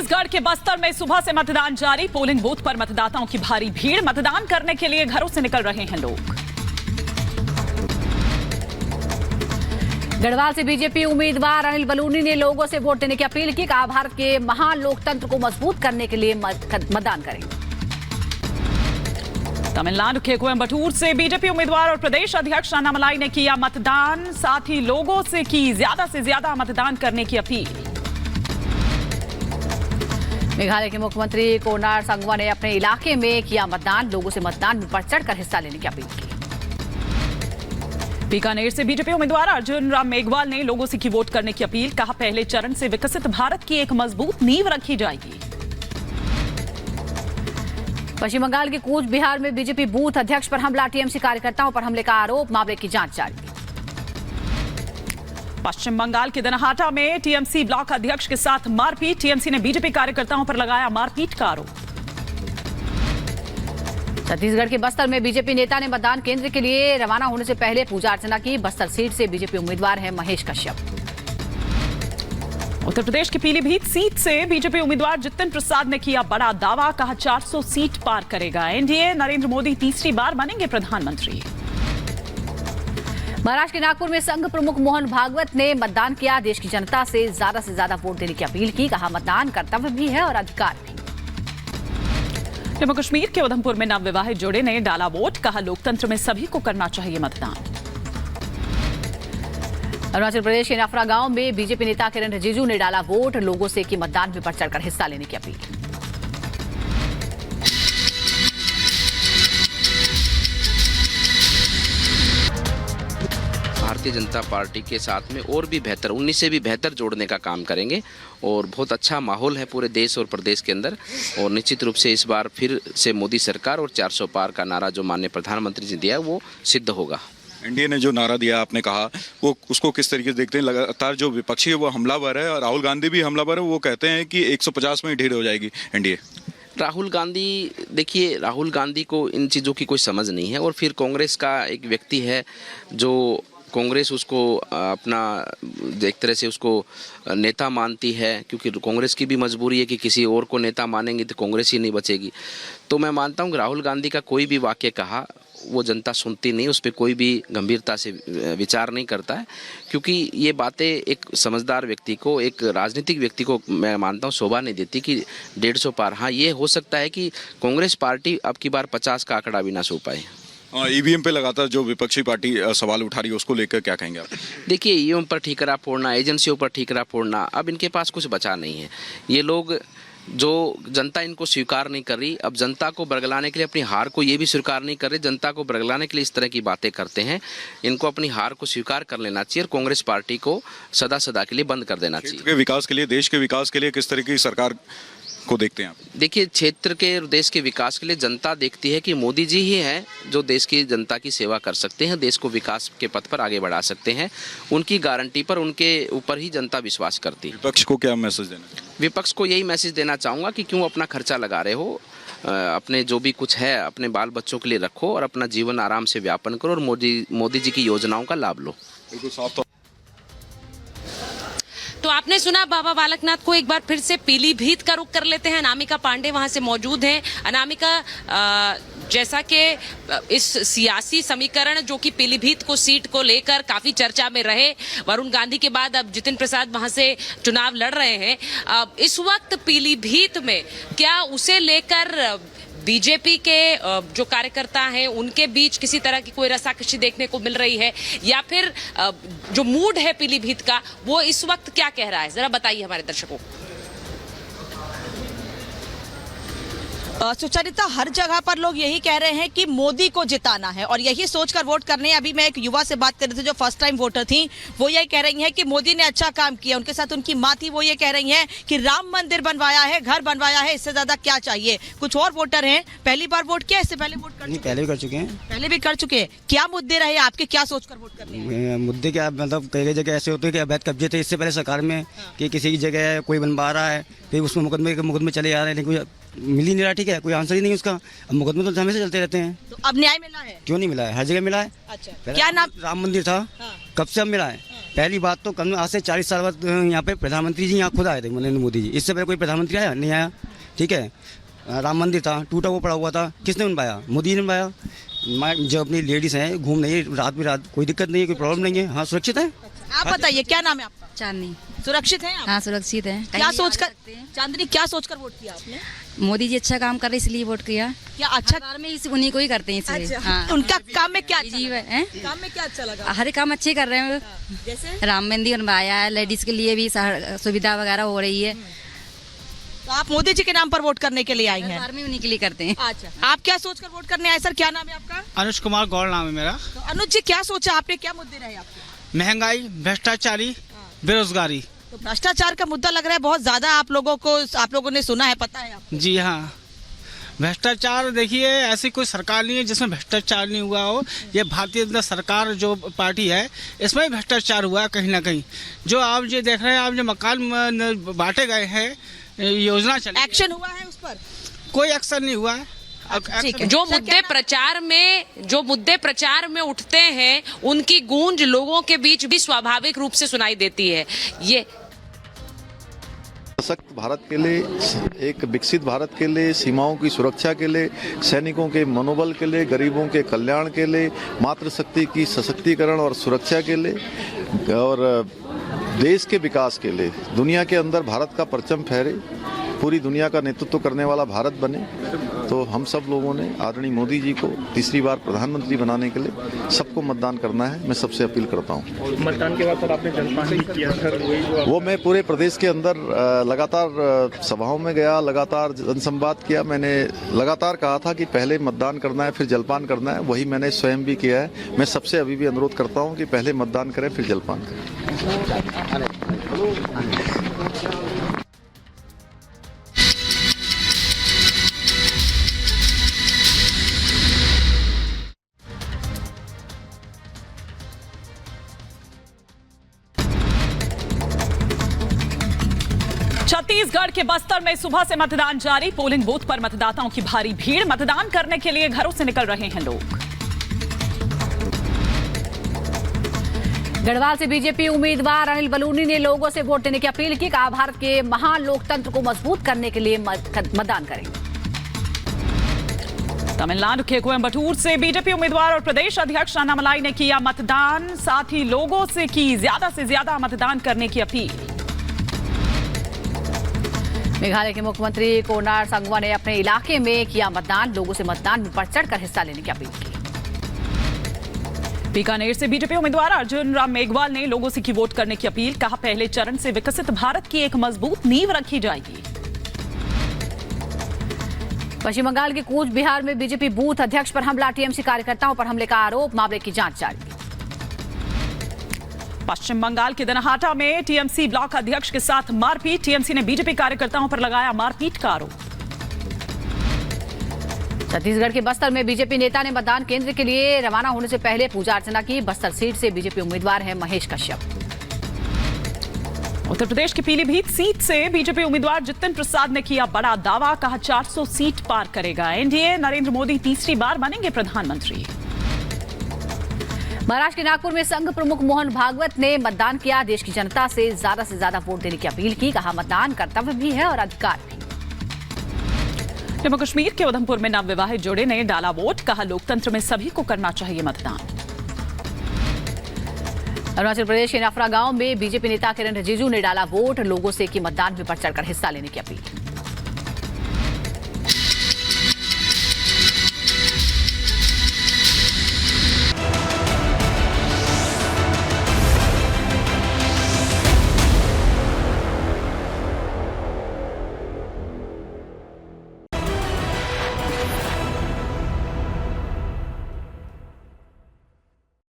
छत्तीसगढ़ के बस्तर में सुबह से मतदान जारी। पोलिंग बूथ पर मतदाताओं की भारी भीड़। मतदान करने के लिए घरों से निकल रहे हैं लोग। गढ़वाल से बीजेपी उम्मीदवार अनिल बलूनी ने लोगों से वोट देने की अपील की। कहा, भारत के महान लोकतंत्र को मजबूत करने के लिए मतदान करें। तमिलनाडु के कोयम्बटूर से बीजेपी उम्मीदवार और प्रदेश अध्यक्ष अन्नामलाई ने किया मतदान। साथ ही लोगों से की ज्यादा से ज्यादा मतदान करने की अपील। मेघालय के मुख्यमंत्री कोनराड संगमा ने अपने इलाके में किया मतदान। लोगों से मतदान में बढ़ चढ़कर हिस्सा लेने की अपील की। बीकानेर से बीजेपी उम्मीदवार अर्जुन राम मेघवाल ने लोगों से की वोट करने की अपील। कहा, पहले चरण से विकसित भारत की एक मजबूत नींव रखी जाएगी। पश्चिम बंगाल के कूच बिहार में बीजेपी बूथ अध्यक्ष पर हमला। टीएमसी कार्यकर्ताओं पर हमले का आरोप। मामले की जांच जारी। पश्चिम बंगाल के दनहाटा में टीएमसी ब्लॉक अध्यक्ष के साथ मारपीट। टीएमसी ने बीजेपी कार्यकर्ताओं पर लगाया मारपीट का आरोप। छत्तीसगढ़ के बस्तर में बीजेपी नेता ने मतदान केंद्र के लिए रवाना होने से पहले पूजा अर्चना की। बस्तर सीट से बीजेपी उम्मीदवार हैं महेश कश्यप। उत्तर प्रदेश की पीलीभीत सीट से बीजेपी उम्मीदवार जितिन प्रसाद ने किया बड़ा दावा। कहा, 400 सीट पार करेगा एनडीए। नरेंद्र मोदी तीसरी बार बनेंगे प्रधानमंत्री। महाराष्ट्र के नागपुर में संघ प्रमुख मोहन भागवत ने मतदान किया। देश की जनता से ज्यादा वोट देने की अपील की। कहा, मतदान कर्तव्य भी है और अधिकार भी। जम्मू कश्मीर के उधमपुर में नवविवाहित जोड़े ने डाला वोट। कहा, लोकतंत्र में सभी को करना चाहिए मतदान। अरुणाचल प्रदेश के नफरा गांव में बीजेपी नेता किरण रिजिजू ने डाला वोट। लोगों से की मतदान में बढ़ चढ़कर हिस्सा लेने की अपील। भारतीय जनता पार्टी के साथ में और भी बेहतर 19 से भी बेहतर जोड़ने का काम करेंगे और बहुत अच्छा माहौल है पूरे देश और प्रदेश के अंदर। और निश्चित रूप से इस बार फिर से मोदी सरकार और 400 पार का नारा जो माननीय प्रधानमंत्री जी दिया वो सिद्ध होगा। एनडीए ने जो नारा दिया आपने कहा वो उसको किस तरीके से देखते हैं? लगातार जो विपक्षी है वो हमलावर है और राहुल गांधी भी हमलावर है। वो कहते हैं कि 150 में ढेर हो जाएगी एनडीए। राहुल गांधी, देखिए राहुल गांधी को इन चीज़ों की कोई समझ नहीं है। और फिर कांग्रेस का एक व्यक्ति है जो कांग्रेस उसको अपना एक तरह से उसको नेता मानती है, क्योंकि कांग्रेस की भी मजबूरी है कि किसी और को नेता मानेंगे तो कांग्रेस ही नहीं बचेगी। तो मैं मानता हूँ कि राहुल गांधी का कोई भी वाक्य कहा वो जनता सुनती नहीं, उस पर कोई भी गंभीरता से विचार नहीं करता है, क्योंकि ये बातें एक समझदार व्यक्ति को, एक राजनीतिक व्यक्ति को मैं मानता हूँ शोभा नहीं देती कि 150 पार। हाँ, ये हो सकता है कि कांग्रेस पार्टी अब की बार 50 का आंकड़ा भी ना छू पाए। ईवीएम पे लगातार जो विपक्षी पार्टी सवाल उठा रही है उसको लेकर क्या कहेंगे आप? देखिए, ईवीएम पर ठीकरा फोड़ना, एजेंसियों पर ठीकरा फोड़ना, अब इनके पास कुछ बचा नहीं है। ये लोग जो जनता इनको स्वीकार नहीं कर रही, अब जनता को बरगलाने के लिए, अपनी हार को ये भी स्वीकार नहीं कर रहे, जनता को बरगलाने के लिए इस तरह की बातें करते हैं। इनको अपनी हार को स्वीकार कर लेना चाहिए और कांग्रेस पार्टी को सदा के लिए बंद कर देना चाहिए। क्षेत्र के विकास के लिए, देश के विकास के लिए किस तरह की सरकार को देखते हैं आप? देखिए, क्षेत्र के और देश के विकास के लिए जनता देखती है कि मोदी जी ही हैं जो देश की जनता की सेवा कर सकते हैं, देश को विकास के पथ पर आगे बढ़ा सकते हैं। उनकी गारंटी पर, उनके ऊपर ही जनता विश्वास करती है। विपक्ष को क्या मैसेज देना? विपक्ष को यही मैसेज देना चाहूँगा कि क्यों अपना खर्चा लगा रहे हो, अपने जो भी कुछ है अपने बाल बच्चों के लिए रखो और अपना जीवन आराम से व्यापन करो और मोदी जी की योजनाओं का लाभ लो। बिल्कुल साफ। तो आपने सुना बाबा बालकनाथ को। एक बार फिर से पीलीभीत का रुख कर लेते हैं। अनामिका पांडे वहां से मौजूद हैं। अनामिका, जैसा कि इस सियासी समीकरण जो कि पीलीभीत को सीट को लेकर काफी चर्चा में रहे, वरुण गांधी के बाद अब जितिन प्रसाद वहां से चुनाव लड़ रहे हैं, इस वक्त पीलीभीत में क्या उसे लेकर बीजेपी के जो कार्यकर्ता हैं उनके बीच किसी तरह की कोई रसाकसी देखने को मिल रही है, या फिर जो मूड है पीलीभीत का वो इस वक्त क्या कह रहा है? जरा बताइए हमारे दर्शकों को। सुचरिता, हर जगह पर लोग यही कह रहे हैं कि मोदी को जिताना है और यही सोचकर वोट करने। अभी मैं एक युवा से बात कर रही थी जो फर्स्ट टाइम वोटर थी, वो यही कह रही हैं कि मोदी ने अच्छा काम किया। उनके साथ उनकी माँ थी, वो ये कह रही हैं कि राम मंदिर बनवाया है, घर बनवाया है, इससे ज्यादा क्या चाहिए। कुछ और वोटर हैं, पहली बार वोट किया, इससे पहले वोट कर? पहले भी कर चुके हैं। पहले भी कर चुके हैं। क्या मुद्दे रहे आपके, क्या सोचकर वोट करने? मुद्दे क्या, मतलब कई जगह ऐसे होते हैं कि अवैध कब्जे थे इससे पहले सरकार में, कि किसी की जगह कोई बनवा रहा है, फिर उसमें मुकदमे चले जा रहे हैं, लेकिन मिल ही नहीं रहा, ठीक है, कोई आंसर ही नहीं उसका। अब मुकदमे तो हमेशा चलते रहते हैं। तो अब न्याय मिला है? क्यों नहीं मिला है? हर जगह मिला है। अच्छा, पहले क्या नाम? राम मंदिर था, कब से अब मिला है? पहली बात तो कल आज से 40 साल बाद यहाँ पे प्रधानमंत्री जी यहाँ खुद आए थे, नरेंद्र मोदी जी। इससे पहले कोई प्रधानमंत्री आया नहीं? आया, ठीक है। राम मंदिर था, टूटा वो पड़ा हुआ था, किसने बनवाया? मोदी ने बनवाया। जो अपनी लेडीज हैं घूम रही है रात बिरात, कोई दिक्कत नहीं है, कोई प्रॉब्लम नहीं है। हाँ, सुरक्षित है। आप बताइए क्या नाम है आपका? चांदनी। सुरक्षित है आप? हाँ, सुरक्षित है। क्या सोचकर चांदनी, क्या सोचकर वोट किया आपने? मोदी जी अच्छा काम कर रहे इसलिए वोट किया। क्या अच्छा सरकार में उन्हीं को ही करते हैं इसलिए। अच्छा, हाँ। उनका काम में क्या अच्छा जी लगा? हैं? काम में क्या अच्छा लगा? हर काम अच्छे कर रहे हैं। जैसे राम मंदिर बनवाया है, लेडीज के लिए भी सुविधा वगैरह हो रही है। तो आप मोदी जी के नाम पर वोट करने के लिए आई हैं? सरकार में उन्हीं के लिए करते हैं। अच्छा, आप क्या सोचकर वोट करने आए? सर, क्या नाम है आपका? अनुज कुमार गौड़ नाम है मेरा। तो अनुज जी, क्या सोचा आपने? क्या मुद्दे रहे आपके? महंगाई, भ्रष्टाचारी, बेरोजगारी। तो भ्रष्टाचार का मुद्दा लग रहा है बहुत ज्यादा आप लोगों ने सुना है, पता है आपको? जी हाँ, भ्रष्टाचार देखिए, ऐसी कोई सरकार नहीं है जिसमें भ्रष्टाचार नहीं हुआ हो। ये भारतीय जनता सरकार जो पार्टी है, इसमें भी भ्रष्टाचार हुआ है कहीं ना कहीं। जो आप जो देख रहे हैं, आप जो मकान बांटे गए हैं, योजना चली, एक्शन हुआ है उस पर? कोई एक्शन नहीं हुआ है। ठीक है। जो मुद्दे प्रचार में उठते हैं, उनकी गूंज लोगों के बीच भी स्वाभाविक रूप से सुनाई देती है। ये सशक्त भारत के लिए, एक विकसित भारत के लिए, सीमाओं की सुरक्षा के लिए, सैनिकों के मनोबल के लिए, गरीबों के कल्याण के लिए, मातृशक्ति की सशक्तिकरण और सुरक्षा के लिए और देश के विकास के लिए, दुनिया के अंदर भारत का परचम फहरे, पूरी दुनिया का नेतृत्व करने वाला भारत बने, तो हम सब लोगों ने आदरणीय मोदी जी को तीसरी बार प्रधानमंत्री बनाने के लिए सबको मतदान करना है। मैं सबसे अपील करता हूँ। मतदान के बाद आपने जलपान भी किया सर? वो मैं पूरे प्रदेश के अंदर लगातार सभाओं में गया, लगातार जनसंवाद किया। मैंने लगातार कहा था कि पहले मतदान करना है, फिर जलपान करना है। वही मैंने स्वयं भी किया है। मैं सबसे अभी भी अनुरोध करता हूँ कि पहले मतदान करें, फिर जलपान करें। छत्तीसगढ़ के बस्तर में सुबह से मतदान जारी। पोलिंग बूथ पर मतदाताओं की भारी भीड़। मतदान करने के लिए घरों से निकल रहे हैं लोग। गढ़वाल से बीजेपी उम्मीदवार अनिल बलूनी ने लोगों से वोट देने की अपील की। कहा, भारत के महान लोकतंत्र को मजबूत करने के लिए मतदान करेंगे। तमिलनाडु के कोयम्बटूर से बीजेपी उम्मीदवार और प्रदेश अध्यक्ष अन्नामलाई ने किया मतदान। साथ ही लोगों से की ज्यादा से ज्यादा मतदान करने की अपील। मेघालय के मुख्यमंत्री कोनार संगमा ने अपने इलाके में किया मतदान। लोगों से मतदान में बढ़ चढ़कर हिस्सा लेने की अपील की। बीकानेर से बीजेपी उम्मीदवार अर्जुन राम मेघवाल ने लोगों से की वोट करने की अपील। कहा, पहले चरण से विकसित भारत की एक मजबूत नींव रखी जाएगी। पश्चिम बंगाल के कूच बिहार में बीजेपी बूथ अध्यक्ष पर हमला। टीएमसी कार्यकर्ताओं पर हमले का आरोप। मामले की जांच जारी। पश्चिम बंगाल के दनहाटा में टीएमसी ब्लॉक अध्यक्ष के साथ मारपीट। टीएमसी ने बीजेपी कार्यकर्ताओं पर लगाया मारपीट का आरोप। छत्तीसगढ़ के बस्तर में बीजेपी नेता ने मतदान केंद्र के लिए रवाना होने से पहले पूजा अर्चना की। बस्तर सीट से बीजेपी उम्मीदवार हैं महेश कश्यप। उत्तर प्रदेश की पीलीभीत सीट से बीजेपी उम्मीदवार जितिन प्रसाद ने किया बड़ा दावा। कहा, 400 सीट पार करेगा एनडीए। नरेंद्र मोदी तीसरी बार बनेंगे प्रधानमंत्री। महाराष्ट्र के नागपुर में संघ प्रमुख मोहन भागवत ने मतदान किया। देश की जनता से ज्यादा वोट देने की अपील की। कहा, मतदान कर्तव्य भी है और अधिकार भी। जम्मू कश्मीर के उधमपुर में नवविवाहित जोड़े ने डाला वोट। कहा, लोकतंत्र में सभी को करना चाहिए मतदान। अरुणाचल प्रदेश के नफरा गांव में बीजेपी नेता किरण रिजिजू ने डाला वोट। लोगों से की मतदान में बढ़ चढ़कर हिस्सा लेने की अपील।